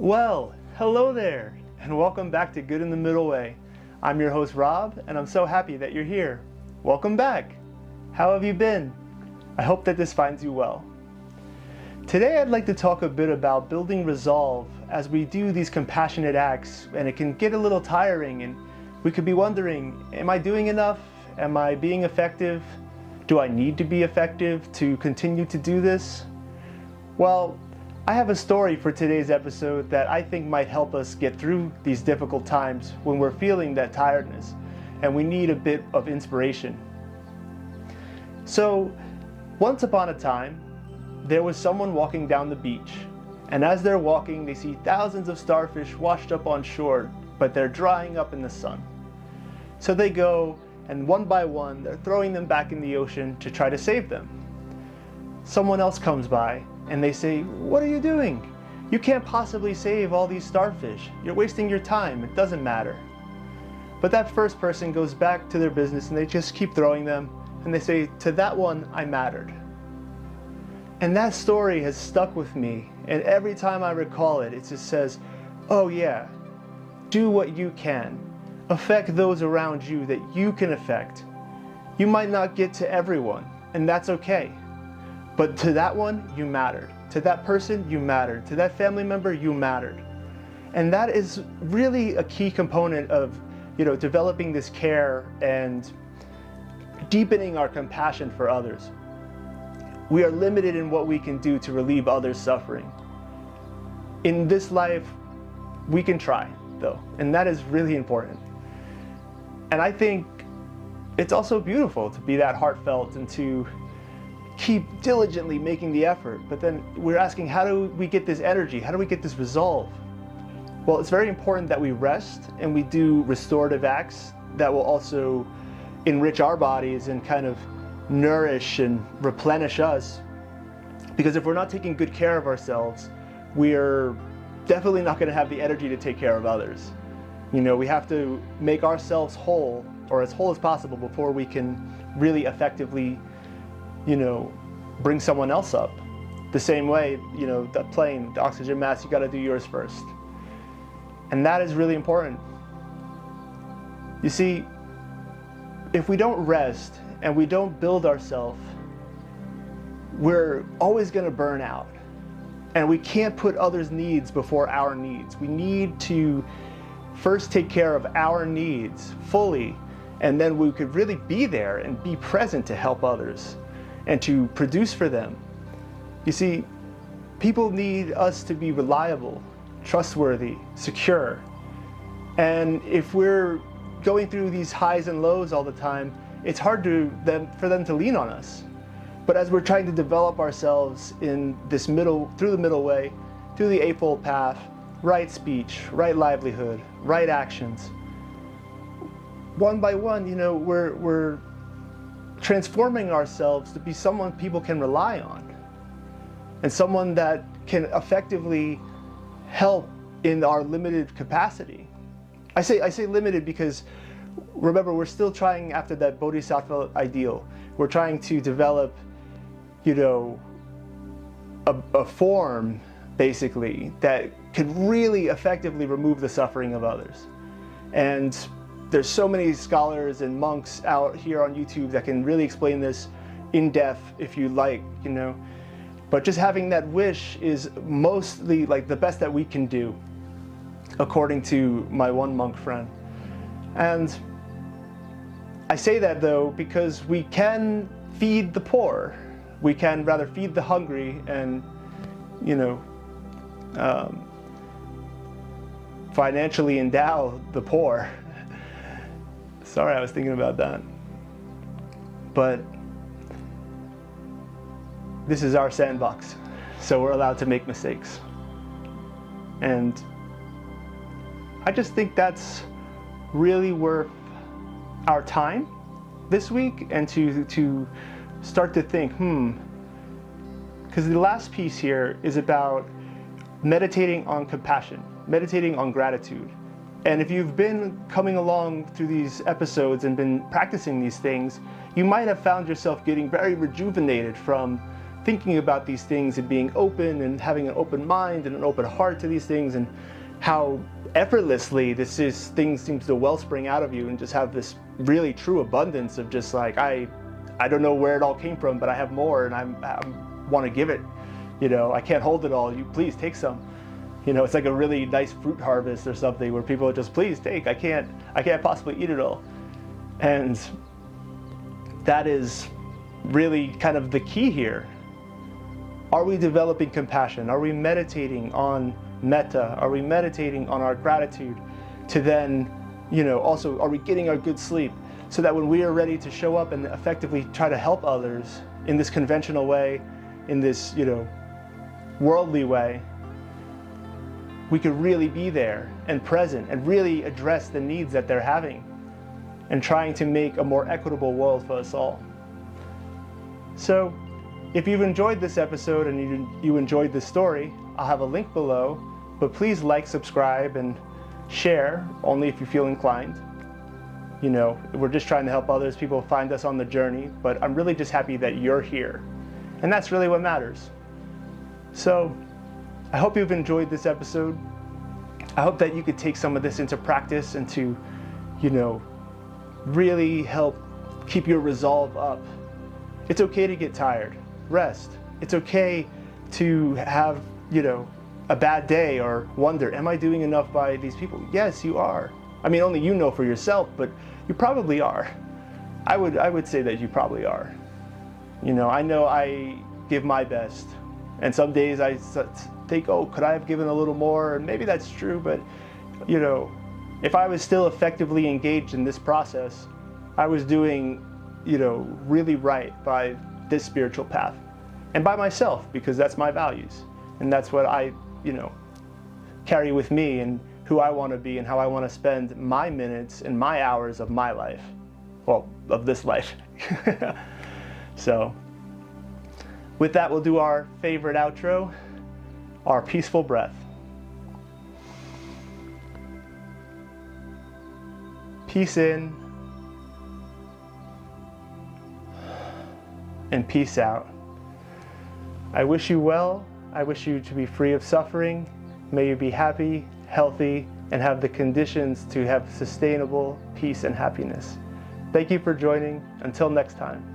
Well, hello there, and welcome back to Good in the Middle Way. I'm your host Rob, and I'm so happy that you're here. Welcome back. How have you been? I hope that this finds you well. Today I'd like to talk a bit about building resolve as we do these compassionate acts, and it can get a little tiring, and we could be wondering, am I doing enough? Am I being effective? Do I need to be effective to continue to do this? Well, I have a story for today's episode that I think might help us get through these difficult times when we're feeling that tiredness and we need a bit of inspiration. So, once upon a time, there was someone walking down the beach, and as they're walking, they see thousands of starfish washed up on shore, but they're drying up in the sun. So they go, and one by one, they're throwing them back in the ocean to try to save them. Someone else comes by, and they say, "What are you doing? You can't possibly save all these starfish. You're wasting your time. It doesn't matter." But that first person goes back to their business and they just keep throwing them, and they say, "To that one, I mattered." And that story has stuck with me, and every time I recall it, it just says, oh yeah, do what you can. Affect those around you that you can affect. You might not get to everyone, and that's okay. But to that one, you mattered. To that person, you mattered. To that family member, you mattered. And that is really a key component of, developing this care and deepening our compassion for others. We are limited in what we can do to relieve others' suffering. In this life, we can try, though, and that is really important. And I think it's also beautiful to be that heartfelt and to keep diligently making the effort, but then we're asking, how do we get this energy? How do we get this resolve? Well, it's very important that we rest and we do restorative acts that will also enrich our bodies and kind of nourish and replenish us. Because if we're not taking good care of ourselves, we're definitely not going to have the energy to take care of others. We have to make ourselves whole, or as whole as possible, before we can really effectively bring someone else up. The same way, the plane, the oxygen mask, you got to do yours first. And that is really important. You see, if we don't rest and we don't build ourselves, we're always going to burn out. And we can't put others' needs before our needs. We need to first take care of our needs fully, and then we could really be there and be present to help others and to produce for them. You see, people need us to be reliable, trustworthy, secure. And if we're going through these highs and lows all the time, it's hard for them to lean on us. But as we're trying to develop ourselves in this through the middle way, through the Eightfold Path, right speech, right livelihood, right actions, one by one, we're transforming ourselves to be someone people can rely on, and someone that can effectively help in our limited capacity. I say limited because, remember, we're still trying after that Bodhisattva ideal. We're trying to develop, a form, basically, that could really effectively remove the suffering of others. And there's so many scholars and monks out here on YouTube that can really explain this in depth if you like, But just having that wish is mostly like the best that we can do, according to my one monk friend. And I say that though because we can feed the poor. We can rather feed the hungry and, financially endow the poor. Sorry, I was thinking about that. But this is our sandbox, so we're allowed to make mistakes. And I just think that's really worth our time this week, and to start to think, because the last piece here is about meditating on compassion, meditating on gratitude. And if you've been coming along through these episodes and been practicing these things, you might have found yourself getting very rejuvenated from thinking about these things and being open and having an open mind and an open heart to these things, and how effortlessly things seems to wellspring out of you and just have this really true abundance of just like, I don't know where it all came from, but I have more, and I want to give it. I can't hold it all. You please take some. It's like a really nice fruit harvest or something where people are just, please take. I can't possibly eat it all. And that is really kind of the key here. Are we developing compassion? Are we meditating on metta? Are we meditating on our gratitude? To then, also, are we getting our good sleep so that when we are ready to show up and effectively try to help others in this conventional way, in this, worldly way, we could really be there and present and really address the needs that they're having and trying to make a more equitable world for us all. So, if you've enjoyed this episode and you enjoyed this story, I'll have a link below, but please like, subscribe, and share, only if you feel inclined. We're just trying to help others, people find us on the journey, but I'm really just happy that you're here. And that's really what matters. So, I hope you've enjoyed this episode. I hope that you could take some of this into practice and to, really help keep your resolve up. It's okay to get tired. Rest. It's okay to have, a bad day or wonder, am I doing enough by these people? Yes, you are. I mean, only you know for yourself, but you probably are. I would say that you probably are. I know I give my best, and some days I think, oh, could I have given a little more? And maybe that's true, but if I was still effectively engaged in this process, I was doing, really right by this spiritual path and by myself, because that's my values and that's what I, carry with me and who I want to be and how I want to spend my minutes and my hours of my life, well, of this life. So with that, we'll do our favorite outro, our peaceful breath. Peace in and peace out. I wish you well. I wish you to be free of suffering. May you be happy, healthy, and have the conditions to have sustainable peace and happiness. Thank you for joining. Until next time.